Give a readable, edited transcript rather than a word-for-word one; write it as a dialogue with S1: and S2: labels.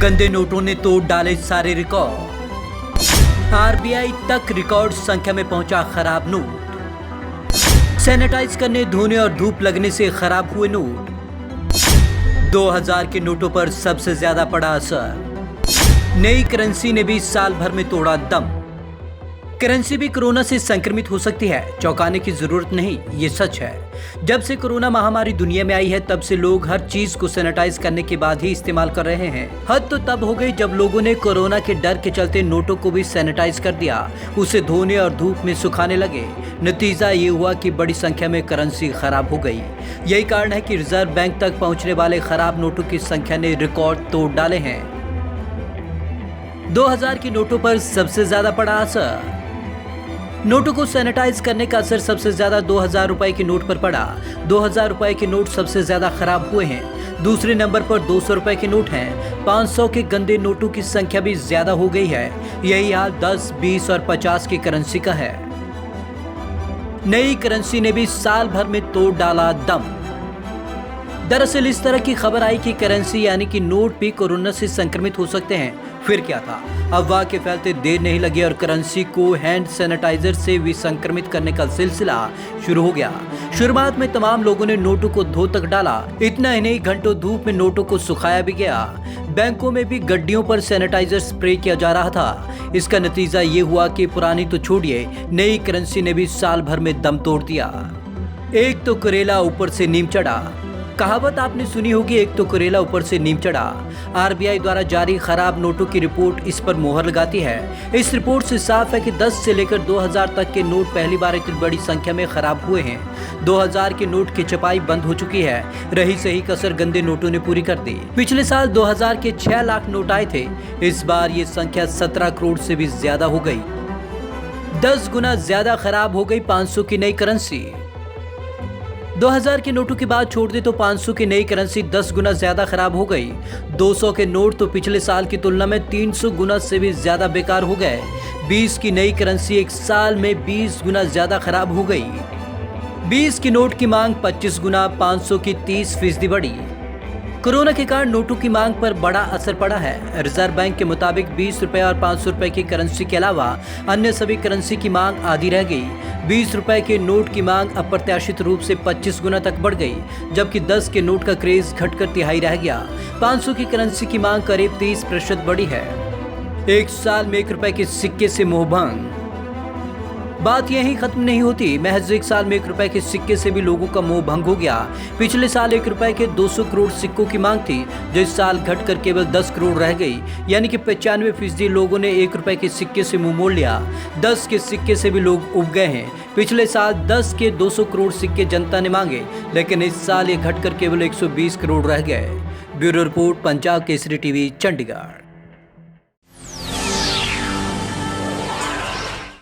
S1: गंदे नोटों ने तोड़ डाले सारे रिकॉर्ड। आरबीआई तक रिकॉर्ड संख्या में पहुंचा खराब नोट। सैनिटाइज करने, धोने और धूप लगने से खराब हुए नोट। 2000 के नोटों पर सबसे ज्यादा पड़ा असर। नई करेंसी ने भी साल भर में तोड़ा दम। करेंसी भी कोरोना से संक्रमित हो सकती है, चौंकाने की जरूरत नहीं, ये सच है। जब से कोरोना महामारी दुनिया में आई है तब से लोग हर चीज को सैनिटाइज करने के बाद ही इस्तेमाल कर रहे हैं। हद तो तब हो गई जब लोगों ने कोरोना के डर के चलते नोटों को भी सैनिटाइज कर दिया, उसे धोने और धूप में सुखाने लगे। नतीजा ये हुआ कि बड़ी संख्या में करेंसी खराब हो गई। यही कारण है कि रिजर्व बैंक तक पहुंचने वाले खराब नोटों की संख्या ने रिकॉर्ड तोड़ डाले हैं। 2000 के नोटों पर सबसे ज्यादा पड़ा असर। नोटों को सैनिटाइज करने का असर सबसे ज्यादा 2000 रुपए के नोट पर पड़ा। 2000 रुपए के नोट सबसे ज्यादा खराब हुए हैं। दूसरे नंबर पर 200 रुपए के नोट हैं। 500 के गंदे नोटों की संख्या भी ज्यादा हो गई है। यही हाल 10, 20 और 50 की करेंसी का है। नई करेंसी ने भी साल भर में तोड़ डाला दम। दरअसल इस तरह की खबर आई कि करेंसी यानी कि नोट भी कोरोना से संक्रमित हो सकते हैं। फिर क्या था, अफवाह के फैलते देर नहीं लगी और करेंसी को हैंड सैनिटाइजर से विसंक्रमित करने का सिलसिला शुरू हो गया। शुरुआत में तमाम लोगों ने नोटों को धो तक डाला। इतना ही नहीं, घंटों धूप में नोटों को सुखाया भी गया। बैंकों में भी गड्डियों पर सैनिटाइजर स्प्रे किया जा रहा था। इसका नतीजा ये हुआ कि पुरानी तो छोड़िए, नई करेंसी ने भी साल भर में दम तोड़ दिया। एक तो करेला ऊपर से नीम चढ़ा। कहावत आपने सुनी होगी, एक तो करेला ऊपर से नीम चढ़ा। आरबीआई द्वारा जारी खराब नोटों की रिपोर्ट इस पर मोहर लगाती है। इस रिपोर्ट से साफ है कि 10 से लेकर 2000 तक के नोट पहली बार इतनी बड़ी संख्या में खराब हुए हैं। 2000 के नोट की छपाई बंद हो चुकी है। रही सही कसर गंदे नोटों ने पूरी कर दी। पिछले साल 2000 के 6 लाख नोट आए थे। इस बार ये संख्या 17 करोड़ से भी ज्यादा हो गई। 10 गुना ज्यादा खराब हो गई 500 की नई करेंसी। 2000 के नोटों की बात छोड़ दे तो 500 की नई करेंसी 10 गुना ज्यादा खराब हो गई। 200 के नोट तो पिछले साल की तुलना में 300 गुना से भी ज्यादा बेकार हो गए। 20 की नई करेंसी एक साल में 20 गुना ज्यादा खराब हो गई। 20 की नोट की मांग 25 गुना, 500 की 30% बढ़ी। कोरोना के कारण नोटों की मांग पर बड़ा असर पड़ा है। रिजर्व बैंक के मुताबिक 20 रुपए और 500 रुपए की करेंसी के अलावा अन्य सभी करेंसी की मांग आधी रह गई। 20 रुपए के नोट की मांग अप्रत्याशित रूप से 25 गुना तक बढ़ गई, जबकि 10 के नोट का क्रेज घटकर तिहाई रह गया। 500 की करेंसी की मांग करीब 30% बढ़ी है। एक साल में 1 रुपए के सिक्के से मोहभंग। बात यहीं खत्म नहीं होती। महज एक साल में 1 रुपए के सिक्के से भी लोगों का मोह भंग हो गया। पिछले साल 1 रुपए के 200 करोड़ सिक्कों की मांग थी, जो इस साल घटकर केवल 10 करोड़ रह गई। यानी कि 95% लोगों ने 1 रुपए के सिक्के से मुंह मोड़ लिया। 10 के सिक्के से भी लोग उब गए हैं। पिछले साल 10 के 200 करोड़ सिक्के जनता ने मांगे, लेकिन इस साल ये घटकर केवल 120 करोड़ रह गए। Bureau report, Punjab Kesari TV, Chandigarh.